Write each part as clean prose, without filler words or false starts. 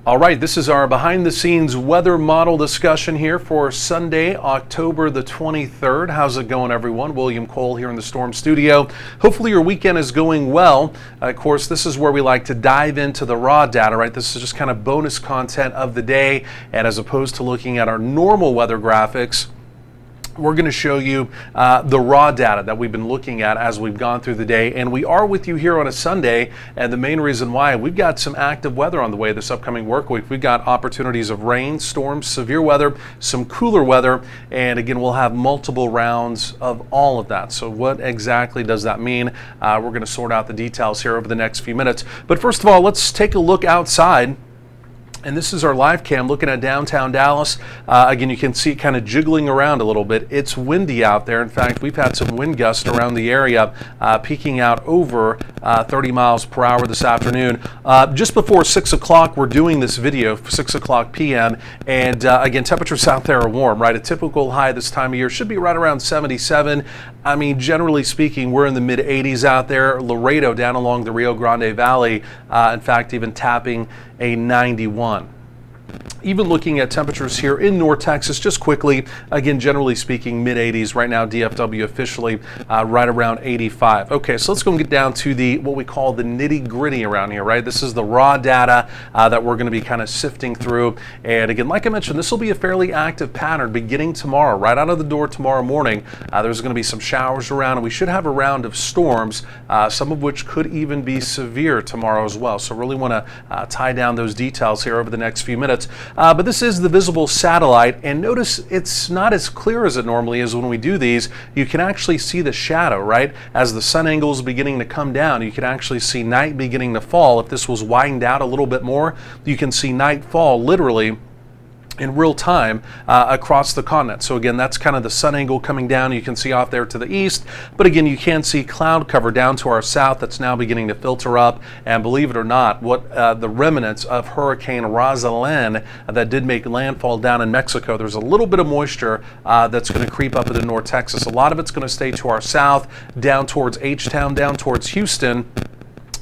All right, this is our behind the scenes weather model discussion here for Sunday, October the 23rd. How's it going, everyone? William Cole here in the Storm Studio. Hopefully your weekend is going well. Of course, this is where we like to dive into the raw data, right? This is just kind of bonus content of the day. And as opposed to looking at our normal weather graphics, we're going to show you the raw data that we've been looking at as we've gone through the day. And we are with you here on a Sunday. And the main reason why, we've got some active weather on the way this upcoming work week. We've got opportunities of rain, storms, severe weather, some cooler weather. And again, we'll have multiple rounds of all of that. So what exactly does that mean? We're going to sort out the details here over the next few minutes. But first of all, let's take a look outside. And this is our live cam looking at downtown Dallas. Again, you can see it kind of jiggling around a little bit. It's windy out there. In fact, we've had some wind gusts around the area, peaking out over 30 miles per hour this afternoon. Just before 6 o'clock, we're doing this video, 6 o'clock p.m. And again, temperatures out there are warm, right? A typical high this time of year should be right around 77. I mean, generally speaking, we're in the mid 80s out there. Laredo down along the Rio Grande Valley, in fact, even tapping a 91. Even looking at temperatures here in North Texas, just quickly, again, generally speaking, mid 80s right now. DFW officially right around 85. Okay, so let's go and get down to the what we call the nitty gritty around here, right? This is the raw data that we're going to be kind of sifting through. And again, like I mentioned, this will be a fairly active pattern beginning tomorrow, right out of the door tomorrow morning. There's going to be some showers around, and we should have a round of storms, some of which could even be severe tomorrow as well. So really want to tie down those details here over the next few minutes. But this is the visible satellite, and notice it's not as clear as it normally is when we do these. You can actually see the shadow, right? As the sun angle is beginning to come down, you can actually see night beginning to fall. If this was widened out a little bit more, you can see night fall literally in real time across the continent. So again, that's kind of the sun angle coming down. You can see off there to the east, but again, you can see cloud cover down to our south that's now beginning to filter up. And believe it or not, what the remnants of Hurricane Rosalind that did make landfall down in Mexico, there's a little bit of moisture that's going to creep up into North Texas. A lot of it's going to stay to our south, down towards H-Town, down towards Houston.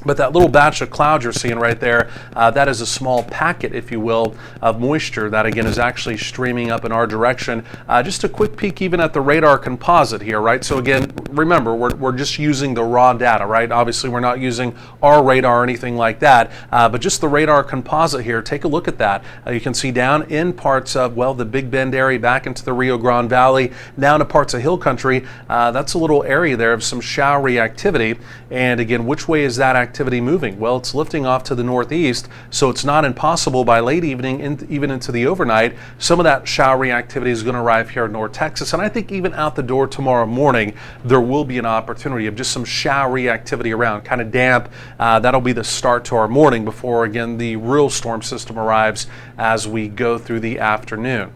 But that little batch of cloud you're seeing right there, that is a small packet, if you will, of moisture that, again, is actually streaming up in our direction. Just a quick peek even at the radar composite here, right? So again, remember, we're just using the raw data, right? Obviously, we're not using our radar or anything like that, but just the radar composite here. Take a look at that. You can see down in parts of, well, the Big Bend area, back into the Rio Grande Valley, down to parts of Hill Country. That's a little area there of some showery activity. And again, which way is that activity moving? Well, it's lifting off to the northeast, so it's not impossible by late evening, even into the overnight, some of that showery activity is going to arrive here in North Texas. And I think even out the door tomorrow morning, there will be an opportunity of just some showery activity around, kind of damp. That'll be the start to our morning before, again, the real storm system arrives as we go through the afternoon.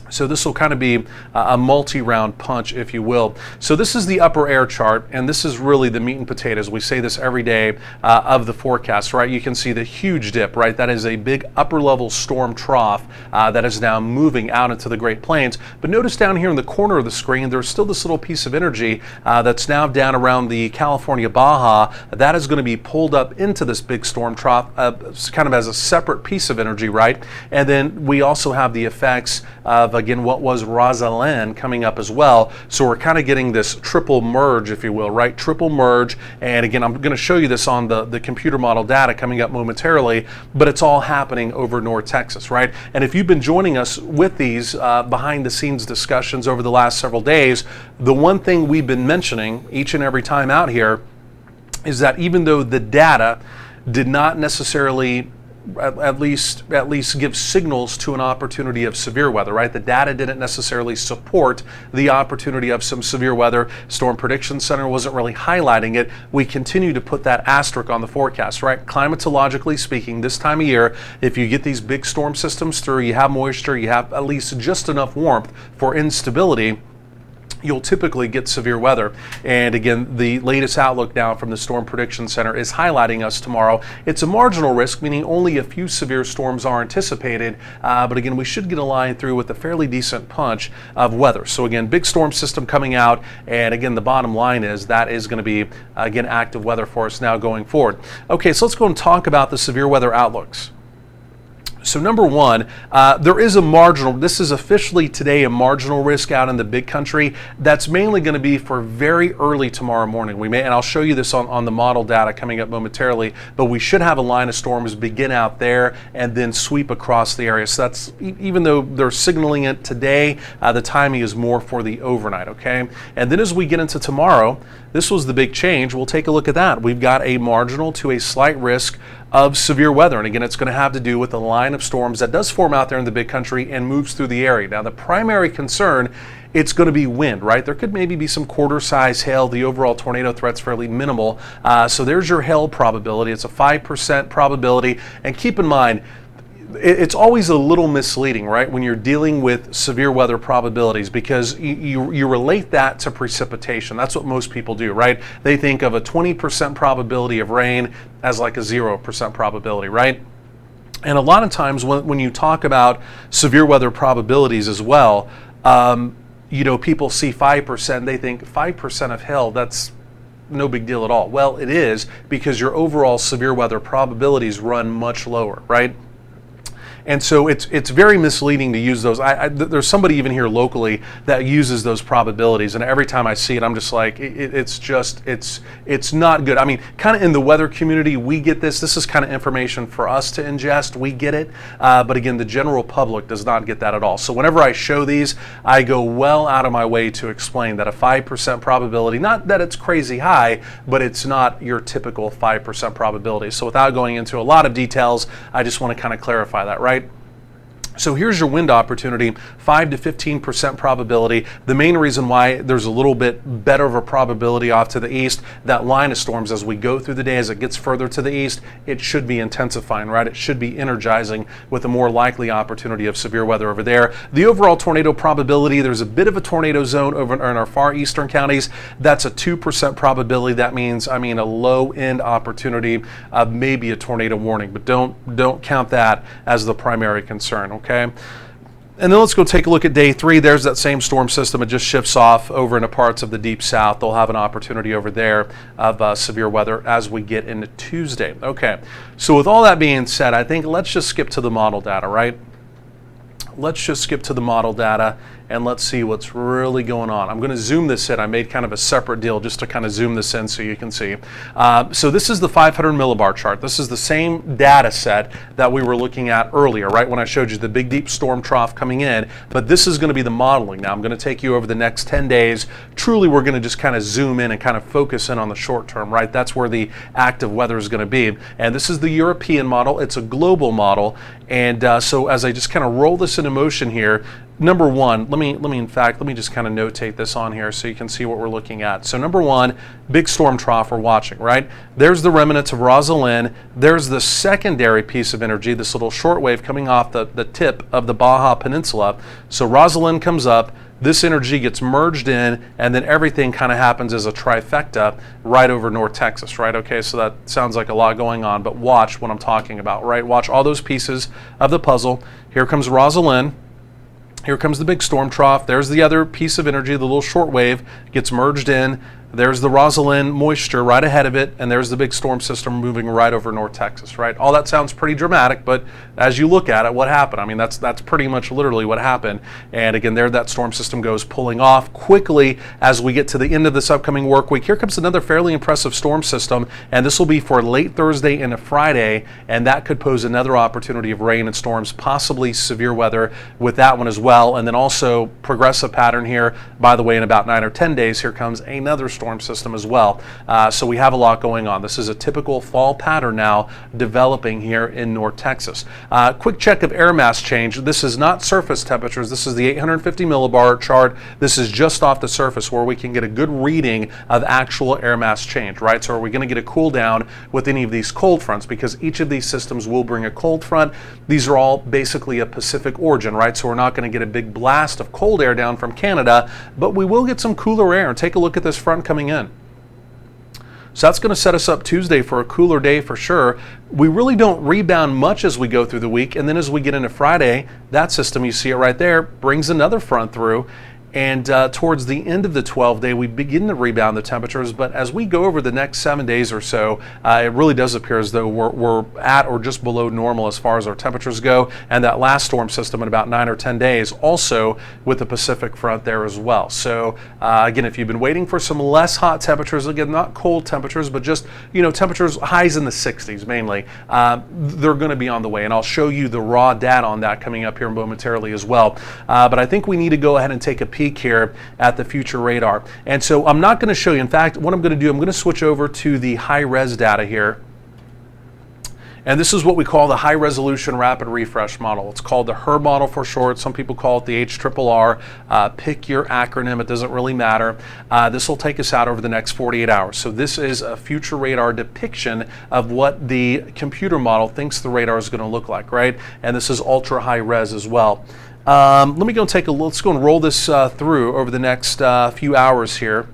So this will kind of be a multi-round punch, if you will. So this is the upper air chart, and this is really the meat and potatoes. We say this every day of the forecast, right? You can see the huge dip, right? That is a big upper level storm trough that is now moving out into the Great Plains. But notice down here in the corner of the screen, there's still this little piece of energy that's now down around the California Baja. That is going to be pulled up into this big storm trough, kind of as a separate piece of energy, right? And then we also have the effects of, again, what was Rosalind coming up as well. So we're kind of getting this triple merge, if you will, right? Triple merge. And again, I'm going to show you this on the computer model data coming up momentarily, but it's all happening over North Texas, right? And if you've been joining us with these behind the scenes discussions over the last several days, the one thing we've been mentioning each and every time out here is that even though the data did not necessarily at least give signals to an opportunity of severe weather, right? The data didn't necessarily support the opportunity of some severe weather. Storm Prediction Center wasn't really highlighting it. We continue to put that asterisk on the forecast, right? Climatologically speaking, this time of year, if you get these big storm systems through, you have moisture, you have at least just enough warmth for instability, you'll typically get severe weather. And again, the latest outlook now from the Storm Prediction Center is highlighting us tomorrow. It's a marginal risk, meaning only a few severe storms are anticipated. But again, we should get a line through with a fairly decent punch of weather. So again, big storm system coming out. And again, the bottom line is that is going to be, again, active weather for us now going forward. Okay, so let's go and talk about the severe weather outlooks. So number one, there is a marginal, this is officially today a marginal risk out in the big country. That's mainly going to be for very early tomorrow morning. We may, and I'll show you this on the model data coming up momentarily, but we should have a line of storms begin out there and then sweep across the area. So that's, even though they're signaling it today, the timing is more for the overnight, okay? And then as we get into tomorrow, this was the big change. We'll take a look at that. We've got a marginal to a slight risk of severe weather. And again, it's going to have to do with the line of storms that does form out there in the big country and moves through the area. Now, the primary concern, it's going to be wind, right? There could maybe be some quarter-size hail. The overall tornado threat's fairly minimal. So there's your hail probability. It's a 5% probability. And keep in mind, it's always a little misleading, right, when you're dealing with severe weather probabilities, because you relate that to precipitation. That's what most people do, right? They think of a 20% probability of rain as like a 0% probability, right? And a lot of times when you talk about severe weather probabilities as well, you know, people see 5%, they think 5% of hail, that's no big deal at all. Well, it is, because your overall severe weather probabilities run much lower, right? And so it's very misleading to use those. There's somebody even here locally that uses those probabilities, and every time I see it, I'm just like, it's not good. I mean, kind of in the weather community, we get this. This is kind of information for us to ingest. We get it, but again, the general public does not get that at all. So whenever I show these, I go well out of my way to explain that a 5% probability, not that it's crazy high, but it's not your typical 5% probability. So without going into a lot of details, I just want to kind of clarify that, right? So here's your wind opportunity, 5 to 15% probability. The main reason why there's a little bit better of a probability off to the east, that line of storms as we go through the day, as it gets further to the east, it should be intensifying, right? It should be energizing with a more likely opportunity of severe weather over there. The overall tornado probability, there's a bit of a tornado zone over in our far eastern counties. That's a 2% probability. That means, I mean, a low end opportunity of maybe a tornado warning, but don't count that as the primary concern, okay? And then let's go take a look at day 3. There's that same storm system. It just shifts off over into parts of the deep south. They'll have an opportunity over there of severe weather as we get into Tuesday. Okay, so with all that being said, I think let's just skip to the model data, right? Let's just skip to the model data and let's see what's really going on. I'm going to zoom this in. I made kind of a separate deal just to kind of zoom this in so you can see. So this is the 500 millibar chart. This is the same data set that we were looking at earlier, right, when I showed you the big deep storm trough coming in. But this is going to be the modeling. Now I'm going to take you over the next 10 days. Truly, we're going to just kind of zoom in and kind of focus in on the short term, right? That's where the active weather is going to be. And this is the European model. It's a global model. And so as I just kind of roll this into motion here, number one, let me just kind of notate this on here so you can see what we're looking at. So number one, big storm trough we're watching, right? There's the remnants of Rosalind. There's the secondary piece of energy, this little shortwave coming off the tip of the Baja Peninsula. So Rosalind comes up, this energy gets merged in, and then everything kind of happens as a trifecta right over North Texas, right? Okay, so that sounds like a lot going on, but watch what I'm talking about, right? Watch all those pieces of the puzzle. Here comes Rosalind. Here comes the big storm trough. There's the other piece of energy, the little short wave gets merged in. There's the Rosalind moisture right ahead of it, and there's the big storm system moving right over North Texas, right? All that sounds pretty dramatic, but as you look at it, what happened? I mean, that's pretty much literally what happened. And again, there that storm system goes pulling off quickly as we get to the end of this upcoming work week. Here comes another fairly impressive storm system, and this will be for late Thursday into Friday, and that could pose another opportunity of rain and storms, possibly severe weather with that one as well. And then also progressive pattern here, by the way, in about 9 or 10 days, here comes another storm system as well. So we have a lot going on. This is a typical fall pattern now developing here in North Texas. Quick check of air mass change. This is not surface temperatures. This is the 850 millibar chart. This is just off the surface where we can get a good reading of actual air mass change, right? So are we going to get a cool down with any of these cold fronts? Because each of these systems will bring a cold front. These are all basically a Pacific origin, right? So we're not going to get a big blast of cold air down from Canada, but we will get some cooler air. And take a look at this front coming in. So that's going to set us up Tuesday for a cooler day for sure. We really don't rebound much as we go through the week, and then as we get into Friday, that system, you see it right there, brings another front through. And towards the end of the 12-day, we begin to rebound the temperatures. But as we go over the next 7 days or so, it really does appear as though we're at or just below normal as far as our temperatures go. And that last storm system in about 9 or 10 days, also with the Pacific front there as well. So again, if you've been waiting for some less hot temperatures, again, not cold temperatures, but just, temperatures highs in the 60s mainly, they're going to be on the way. And I'll show you the raw data on that coming up here momentarily as well. But I think we need to go ahead and take a peek here at the future radar. And so I'm not going to show you. In fact, what I'm going to do, I'm going to switch over to the high res data here. And this is what we call the high resolution rapid refresh model. It's called the HRR model for short. Some people call it the HRRR. Pick your acronym, it doesn't really matter. This will take us out over the next 48 hours. So this is a future radar depiction of what the computer model thinks the radar is going to look like, right? And this is ultra high res as well. Let me go and take a look. Let's go and roll this through over the next few hours here.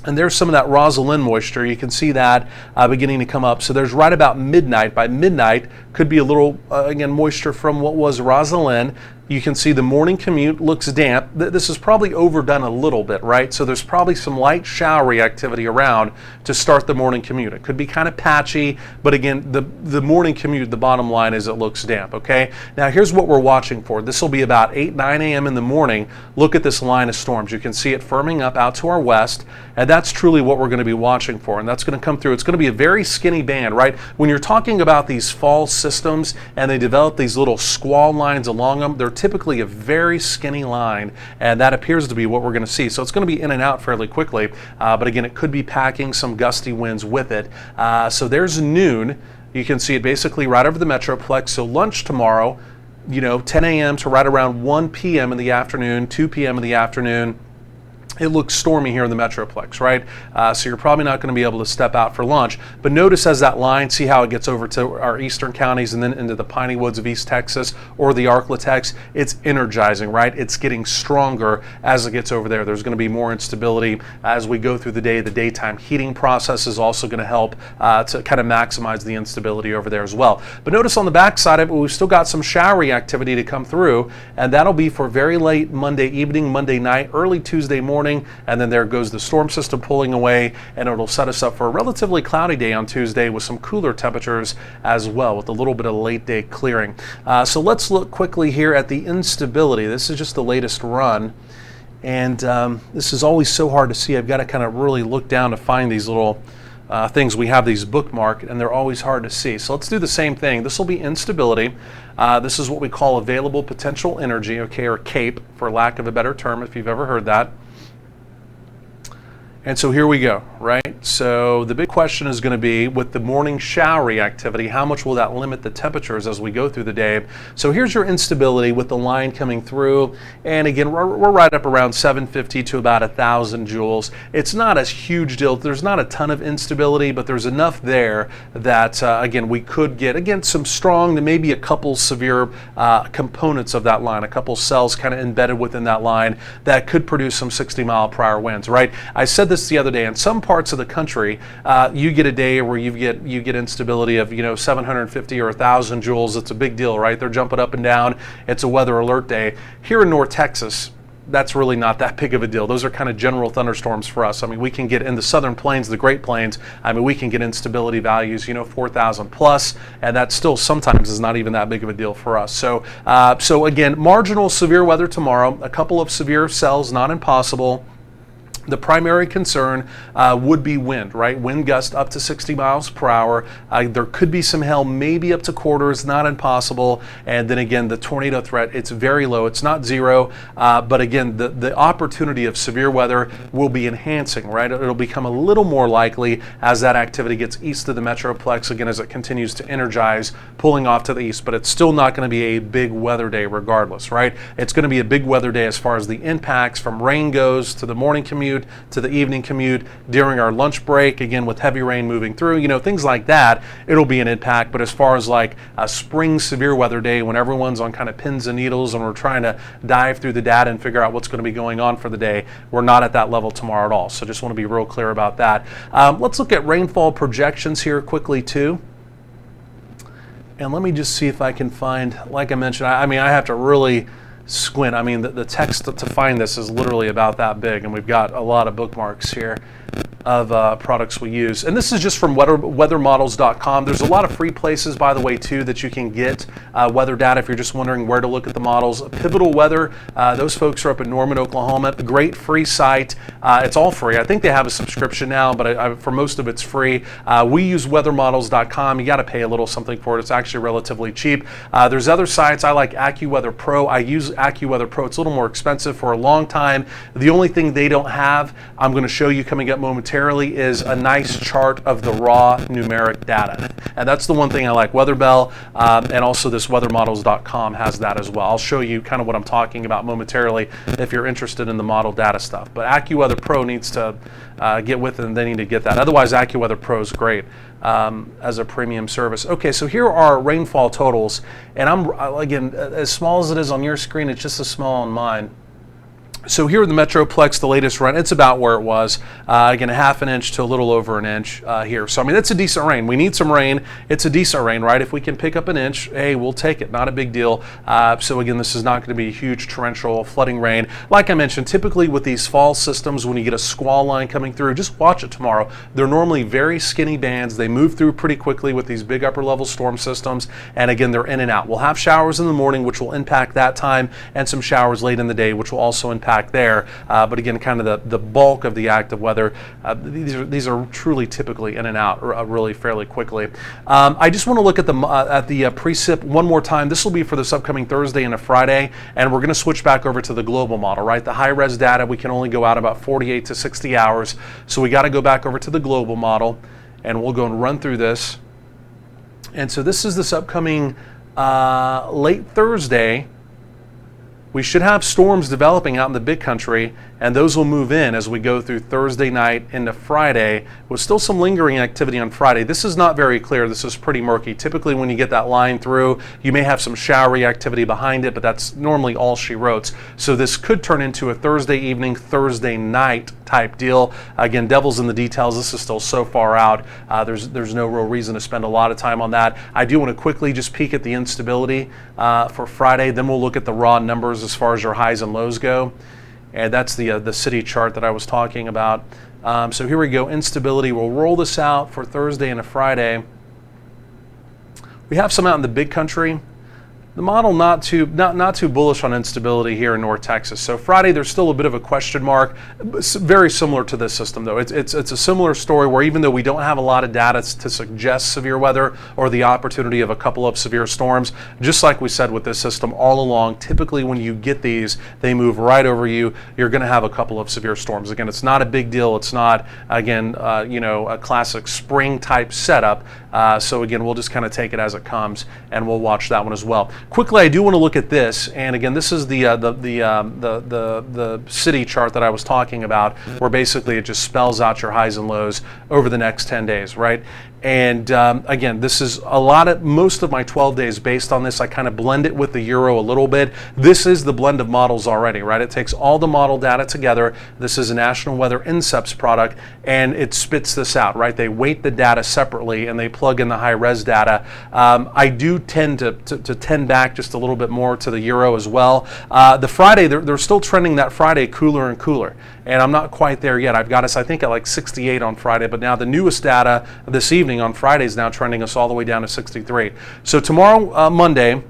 And there's some of that Rosalind moisture. You can see that beginning to come up. So there's right about midnight. By midnight, could be a little, again, moisture from what was Rosalind. You can see the morning commute looks damp. This is probably overdone a little bit, right? So there's probably some light showery activity around to start the morning commute. It could be kind of patchy, but again, the morning commute, the bottom line is it looks damp, okay? Now here's what we're watching for. This will be about 8, 9 a.m. in the morning. Look at this line of storms. You can see it firming up out to our west, and that's truly what we're going to be watching for, and that's going to come through. It's going to be a very skinny band, right? When you're talking about these fall systems and they develop these little squall lines along them, they're typically a very skinny line, and that appears to be what we're going to see. So it's going to be in and out fairly quickly, but again, it could be packing some gusty winds with it. So there's noon. You can see it basically right over the Metroplex. So lunch tomorrow, 10 a.m. to right around 1 p.m. in the afternoon, 2 p.m. in the afternoon. It looks stormy here in the Metroplex, right? So you're probably not going to be able to step out for lunch. But notice as that line, see how it gets over to our eastern counties and then into the piney woods of East Texas or the Arklatex. It's energizing, right? It's getting stronger as it gets over there. There's going to be more instability as we go through the day. The daytime heating process is also going to help to kind of maximize the instability over there as well. But notice on the backside of it, we've still got some showery activity to come through, and that'll be for very late Monday evening, Monday night, early Tuesday morning. And then there goes the storm system pulling away, and it'll set us up for a relatively cloudy day on Tuesday with some cooler temperatures as well, with a little bit of late day clearing. So let's look quickly here at the instability. This is just the latest run, and this is always so hard to see. I've got to kind of really look down to find these little things. We have these bookmarked, and they're always hard to see. So let's do the same thing. This will be instability. This is what we call available potential energy, okay, or CAPE, for lack of a better term, if you've ever heard that. And so here we go, right? So the big question is going to be, with the morning showery activity, how much will that limit the temperatures as we go through the day? So here's your instability with the line coming through. And again, we're right up around 750 to about 1,000 joules. It's not a huge deal. There's not a ton of instability, but there's enough there that, again, we could get, again, some strong, maybe a couple severe components of that line, a couple cells kind of embedded within that line that could produce some 60-mile-per-hour winds, right? I said this the other day. In some parts of the country, you get a day where you get instability of 750 or 1,000 joules. It's a big deal, right? They're jumping up and down. It's a weather alert day. Here in North Texas, that's really not that big of a deal. Those are kind of general thunderstorms for us. I mean, we can get in the southern plains, the Great Plains. I mean, we can get instability values, 4,000 plus, and that still sometimes is not even that big of a deal for us. So, so again, marginal severe weather tomorrow. A couple of severe cells, not impossible. The primary concern would be wind, right? Wind gust up to 60 miles per hour. There could be some hail, maybe up to quarters, not impossible. And then again, the tornado threat, it's very low. It's not zero, but again, the opportunity of severe weather will be enhancing, right? It'll become a little more likely as that activity gets east of the Metroplex, again, as it continues to energize, pulling off to the east. But it's still not going to be a big weather day regardless, right? It's going to be a big weather day as far as the impacts from rain goes to the morning commute, to the evening commute, during our lunch break, again with heavy rain moving through, things like that. It'll be an impact. But as far as like a spring severe weather day when everyone's on kind of pins and needles and we're trying to dive through the data and figure out what's going to be going on for the day, we're not at that level tomorrow at all. So just want to be real clear about that. Let's look at rainfall projections here quickly too. And let me just see if I can find, like I mentioned, I mean, I have to really squint. I mean, the text to find this is literally about that big, and we've got a lot of bookmarks here of products we use. And this is just from weathermodels.com. There's a lot of free places, by the way, too, that you can get weather data if you're just wondering where to look at the models. Pivotal Weather, those folks are up in Norman, Oklahoma. A great free site. It's all free. I think they have a subscription now, but for most of it's free. We use weathermodels.com. You got to pay a little something for it. It's actually relatively cheap. There's other sites. I like AccuWeather Pro. I use AccuWeather Pro. It's a little more expensive for a long time. The only thing they don't have, I'm going to show you coming up momentarily, is a nice chart of the raw numeric data. And that's the one thing I like. WeatherBell and also this weathermodels.com has that as well. I'll show you kind of what I'm talking about momentarily if you're interested in the model data stuff. But AccuWeather Pro needs to get with it, and they need to get that. Otherwise, AccuWeather Pro is great as a premium service. Okay, so here are rainfall totals. And I'm, again, as small as it is on your screen, it's just as small on mine. So here in the Metroplex, the latest run, it's about where it was. Again, a half an inch to a little over an inch here. So, I mean, it's a decent rain. We need some rain. It's a decent rain, right? If we can pick up an inch, hey, we'll take it. Not a big deal. So, again, this is not going to be a huge torrential flooding rain. Like I mentioned, typically with these fall systems, when you get a squall line coming through, just watch it tomorrow. They're normally very skinny bands. They move through pretty quickly with these big upper-level storm systems. And, again, they're in and out. We'll have showers in the morning, which will impact that time, and some showers late in the day, which will also impact there, but again, kind of the bulk of the active weather. These are truly typically in and out really fairly quickly. I just want to look at the precip one more time. This will be for this upcoming Thursday and a Friday, and we're going to switch back over to the global model, right? The high-res data, we can only go out about 48 to 60 hours, so we got to go back over to the global model, and we'll go and run through this. And so this is this upcoming late Thursday. We should have storms developing out in the big country, and those will move in as we go through Thursday night into Friday, with still some lingering activity on Friday. This is not very clear. This is pretty murky. Typically, when you get that line through, you may have some showery activity behind it, but that's normally all she wrote. So this could turn into a Thursday evening, Thursday night type deal. Again, devil's in the details. This is still so far out. There's no real reason to spend a lot of time on that. I do want to quickly just peek at the instability for Friday. Then we'll look at the raw numbers as far as your highs and lows go. And that's the city chart that I was talking about. So here we go, instability. We'll roll this out for Thursday and a Friday. We have some out in the big country. The model not too bullish on instability here in North Texas. So Friday, there's still a bit of a question mark. Very similar to this system, though. It's a similar story where even though we don't have a lot of data to suggest severe weather or the opportunity of a couple of severe storms, just like we said with this system all along, typically when you get these, they move right over you. You're going to have a couple of severe storms. Again, it's not a big deal. It's not, again, a classic spring type setup. So again, we'll just kind of take it as it comes, and we'll watch that one as well. Quickly, I do want to look at this, and again, this is the city chart that I was talking about, where basically it just spells out your highs and lows over the next 10 days, right? And again, this is most of my 12 days based on this. I kind of blend it with the euro a little bit. This is the blend of models already, right? It takes all the model data together. This is a National Weather Inceps product, and it spits this out, right? They weight the data separately, and they plug in the high-res data. I do tend to tend back just a little bit more to the euro as well. The Friday, they're still trending that Friday cooler and cooler, and I'm not quite there yet. I've got us, I think, at like 68 on Friday, but now the newest data this evening on Friday is now trending us all the way down to 63. So tomorrow, Monday,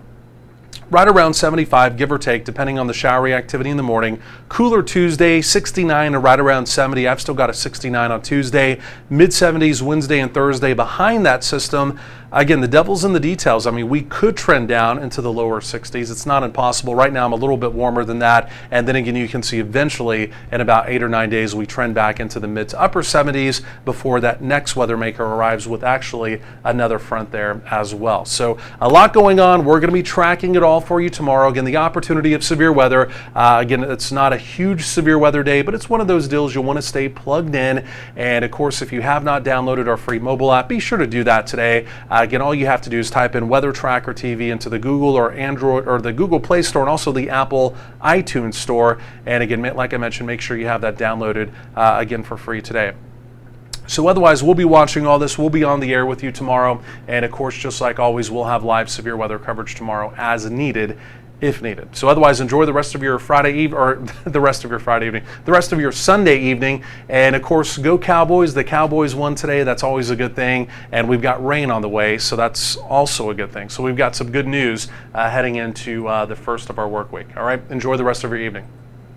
right around 75, give or take, depending on the showery activity in the morning. Cooler Tuesday, 69 to right around 70. I've still got a 69 on Tuesday. Mid-70s Wednesday and Thursday. Behind that system, again, the devil's in the details. I mean, we could trend down into the lower 60s. It's not impossible. Right now, I'm a little bit warmer than that. And then again, you can see eventually in about 8 or 9 days, we trend back into the mid to upper 70s before that next weather maker arrives with actually another front there as well. So a lot going on. We're going to be tracking it all for you tomorrow. Again, the opportunity of severe weather. Again, it's not a huge severe weather day, but it's one of those deals you'll want to stay plugged in. And of course, if you have not downloaded our free mobile app, be sure to do that today. Again, all you have to do is type in Weather Tracker TV into the Google or Android or the Google Play Store and also the Apple iTunes Store. And again, like I mentioned, make sure you have that downloaded again for free today. So otherwise, we'll be watching all this. We'll be on the air with you tomorrow. And of course, just like always, we'll have live severe weather coverage tomorrow as needed if needed. So otherwise, enjoy the rest of your Friday eve or the rest of your Friday evening, the rest of your Sunday evening, and of course, go Cowboys. The Cowboys won today. That's always a good thing, and we've got rain on the way, so that's also a good thing. So we've got some good news heading into the first of our work week. All right, enjoy the rest of your evening.